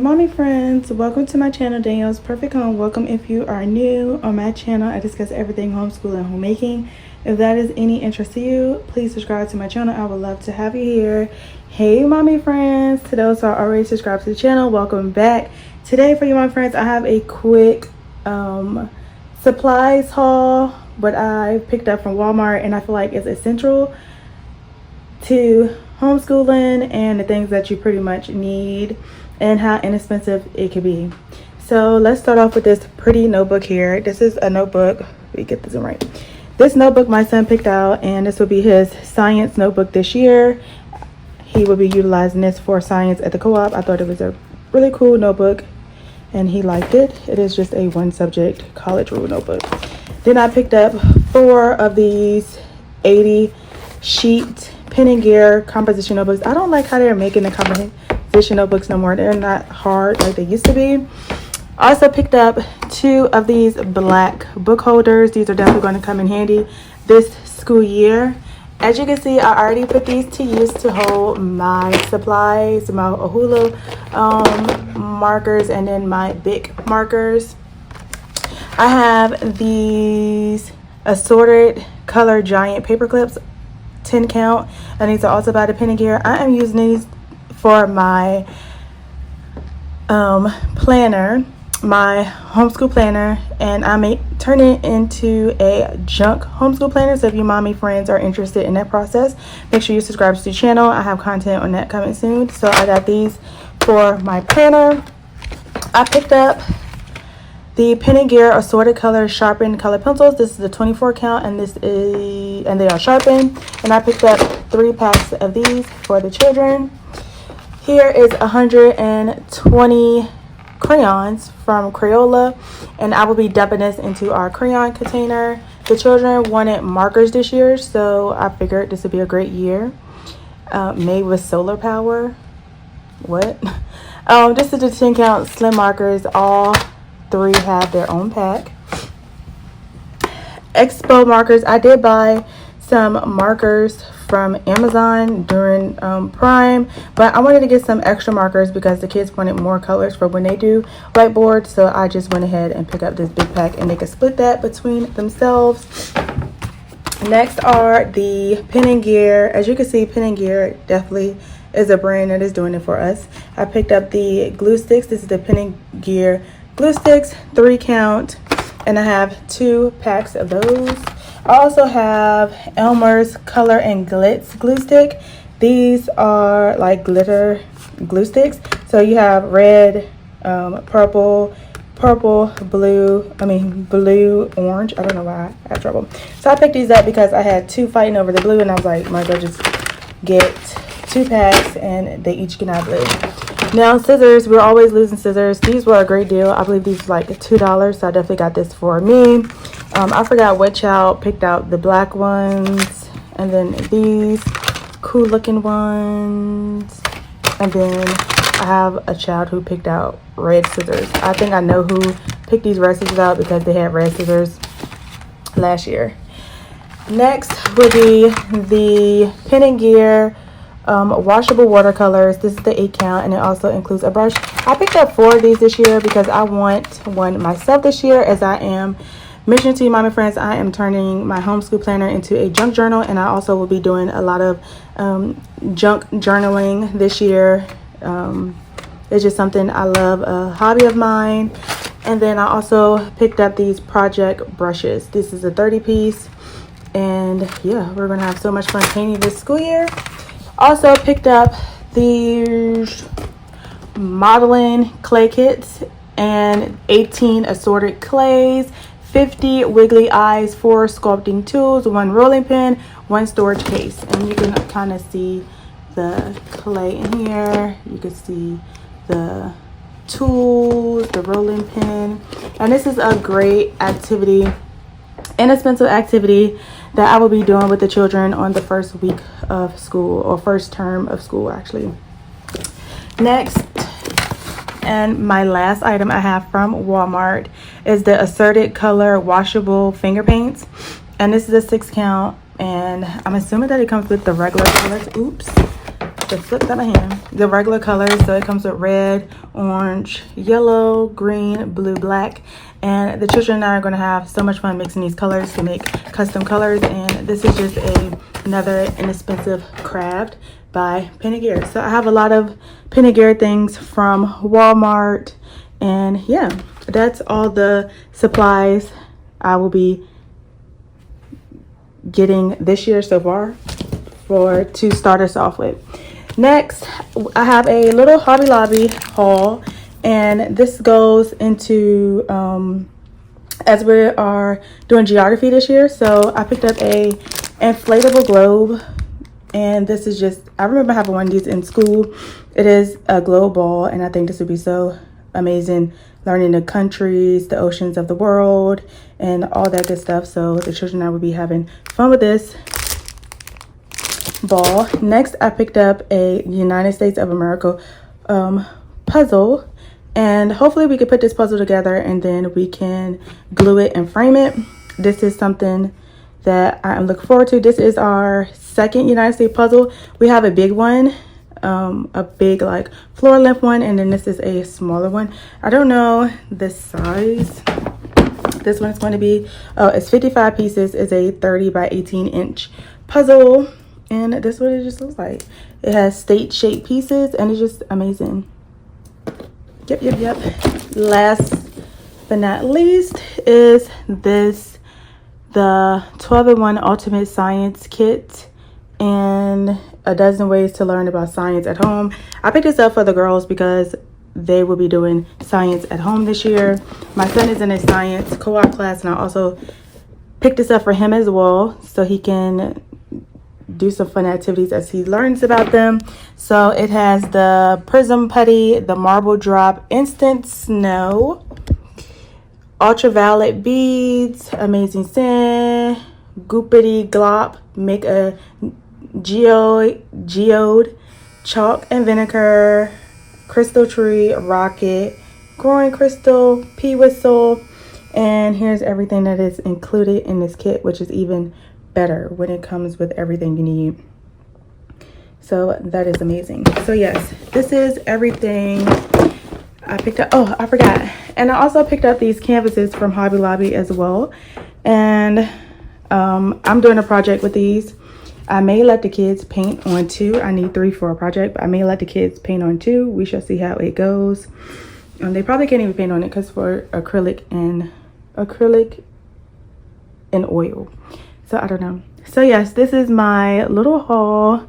mommy friends, welcome to my channel, Danielle's Perfect Home. Welcome if you are new on my channel. I discuss everything homeschool and homemaking. If that is any interest to you, please subscribe to my channel. I would love to have you here. Hey mommy friends, to those who are already subscribed to the channel, welcome back. Today for you my friends, I have a quick supplies haul, what I picked up from Walmart, and I feel like it's essential to homeschooling and the things that you pretty much need and how inexpensive it can be. So let's start off with this pretty notebook here. This is a notebook. Let me get this in right. This notebook my son picked out, and this will be his science notebook this year. He will be utilizing this for science at the co-op. I thought it was a really cool notebook and he liked it. It is just a one subject college rule notebook. Then I picked up 4 of these 80 sheet pen and gear composition notebooks. I don't like how they're making the composition notebooks no more. They're not hard like they used to be. I also picked up 2 of these black book holders. These are definitely going to come in handy this school year. As you can see, I already put these to use to hold my supplies, my hula markers, and then my Bic markers. I have these assorted color giant paper clips, 10 count, and these are also by the Pen and Gear. I am using these for my planner, my homeschool planner, and I may turn it into a junk homeschool planner. So if you mommy friends are interested in that process, make sure you subscribe to the channel. I have content on that coming soon. So I got these for my planner. I picked up the Pen and Gear assorted color sharpened color pencils. This is the 24 count, and they are sharpened. And I picked up 3 packs of these for the children. Here is 120 crayons from Crayola, and I will be dumping this into our crayon container. The children wanted markers this year, so I figured this would be a great year. Made with solar power. What? This is the 10 count slim markers. All 3 have their own pack. Expo markers. I did buy some markers from Amazon during Prime, but I wanted to get some extra markers because the kids wanted more colors for when they do whiteboard. So I just went ahead and picked up this big pack, and they could split that between themselves. Next are the Pen and Gear. As you can see, Pen and Gear definitely is a brand that is doing it for us. I picked up the glue sticks. This is the Pen and Gear glue sticks, 3 count, and I have 2 packs of those. I also have Elmer's Color and Glitz glue stick. These are like glitter glue sticks. So you have red, purple, blue, orange. I don't know why I had trouble. So I picked these up because I had 2 fighting over the blue, and I was like, might as well just get 2 packs, and they each can have blue. Now scissors, we're always losing scissors. These were a great deal. I believe these were like $2, so I definitely got this for me. I forgot what child picked out the black ones, and then these cool looking ones, and then I have a child who picked out red scissors. I think I know who picked these red scissors out because they had red scissors last year. Next would be the Pen and Gear washable watercolors. This is the 8 count, and it also includes a brush. I picked up 4 of these this year because I want one myself this year. As I am mentioning to you mommy friends, I am turning my homeschool planner into a junk journal, and I also will be doing a lot of junk journaling this year. It's just something I love, a hobby of mine. And then I also picked up these project brushes. This is a 30 piece, and yeah, we're gonna have so much fun painting this school year. Also picked up these modeling clay kits and 18 assorted clays, 50 wiggly eyes, 4 sculpting tools, 1 rolling pin, 1 storage case. And you can kind of see the clay in here. You can see the tools, the rolling pin. And this is a great activity, inexpensive activity that I will be doing with the children on the first week of school, or first term of school actually. Next, and my last item I have from Walmart is the assorted color washable finger paints, and this is a 6 count, and I'm assuming that it comes with the regular colors. Oops, just slipped out of my hand. The regular colors, so it comes with red, orange, yellow, green, blue, black. And the children and I are going to have so much fun mixing these colors to make custom colors. And this is just another inexpensive craft by Penny Gear. So I have a lot of Penny Gear things from Walmart. And yeah, that's all the supplies I will be getting this year so far to start us off with. Next, I have a little Hobby Lobby haul, and this goes into as we are doing geography this year. So I picked up a inflatable globe, and this is just, I remember having one of these in school. It is a globe ball, and I think this would be so amazing, learning the countries, the oceans of the world, and all that good stuff. So the children and I will be having fun with this ball. Next, I picked up a United States of America puzzle, and hopefully we could put this puzzle together and then we can glue it and frame it. This is something that I'm looking forward to. This is our second United States puzzle. We have a big one, a big like floor length one, and then this is a smaller one. I don't know the size this one is going to be. Oh, it's 55 pieces. It's a 30 by 18 inch puzzle, and this is what it just looks like. It has state shaped pieces, and it's just amazing. Yep. Last but not least is this, the 12-in-1 Ultimate Science Kit, and a dozen ways to learn about science at home. I picked this up for the girls because they will be doing science at home this year. My son is in a science co-op class, and I also picked this up for him as well, so he can do some fun activities as he learns about them. So it has the prism putty, the marble drop, instant snow, ultraviolet beads, amazing sand, goopity glop, make a geode, chalk and vinegar, crystal tree, rocket, growing crystal, pea whistle. And here's everything that is included in this kit, which is even better when it comes with everything you need. So that is amazing. So yes, this is everything I picked up. Oh, I forgot. And I also picked up these canvases from Hobby Lobby as well. And I'm doing a project with these. I may let the kids paint on 2. I need 3 for a project, but I may let the kids paint on 2. We shall see how it goes. They probably can't even paint on it because for acrylic and oil. So I don't know. So yes, this is my little haul,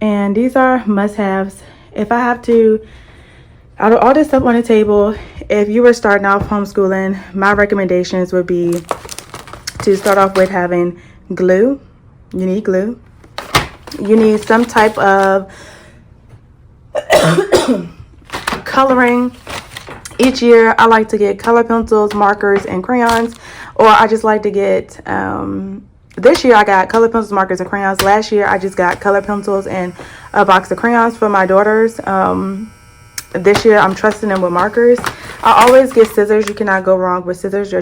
and these are must-haves. If I have to, out of all this stuff on the table, if you were starting off homeschooling, my recommendations would be to start off with having glue. You need glue. You need some type of coloring. Each year I like to get color pencils, markers, and crayons, or I just like to get this year I got color pencils, markers, and crayons. Last year I just got color pencils and a box of crayons for my daughters. This year I'm trusting them with markers. I always get scissors. You cannot go wrong with scissors. Your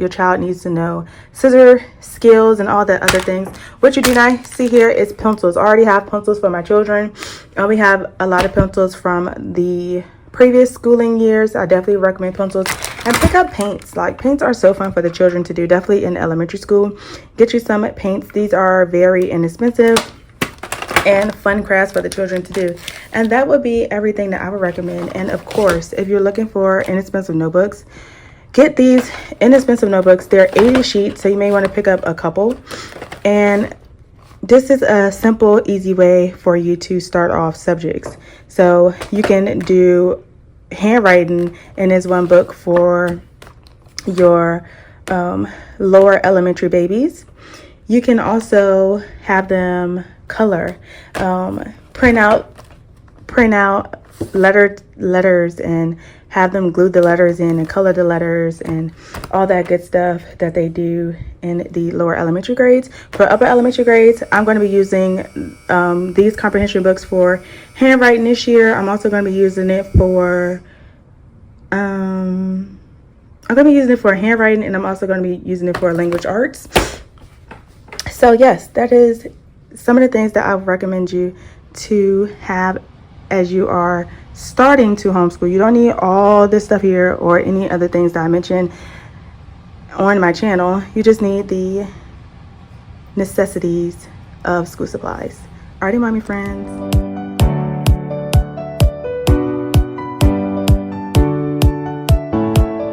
child needs to know scissor skills and all the other things. What you do not see here is pencils. I already have pencils for my children. We have a lot of pencils from the previous schooling years. I definitely recommend pencils, and pick up paints. Like, paints are so fun for the children to do, definitely in elementary school. Get you some paints. These are very inexpensive and fun crafts for the children to do. And that would be everything that I would recommend. And of course, if you're looking for inexpensive notebooks, get these inexpensive notebooks. They're 80 sheets, so you may want to pick up a couple. And this is a simple, easy way for you to start off subjects. So you can do handwriting, and there's one book for your lower elementary babies. You can also have them color, print out letters and have them glue the letters in and color the letters and all that good stuff that they do in the lower elementary grades. For upper elementary grades, I'm going to be using these comprehension books for handwriting this year. I'm also going to be using it for handwriting, and I'm also going to be using it for language arts. So yes, that is some of the things that I would recommend you to have as you are starting to homeschool. You don't need all this stuff here or any other things that I mentioned on my channel. You just need the necessities of school supplies. Alrighty, mommy friends.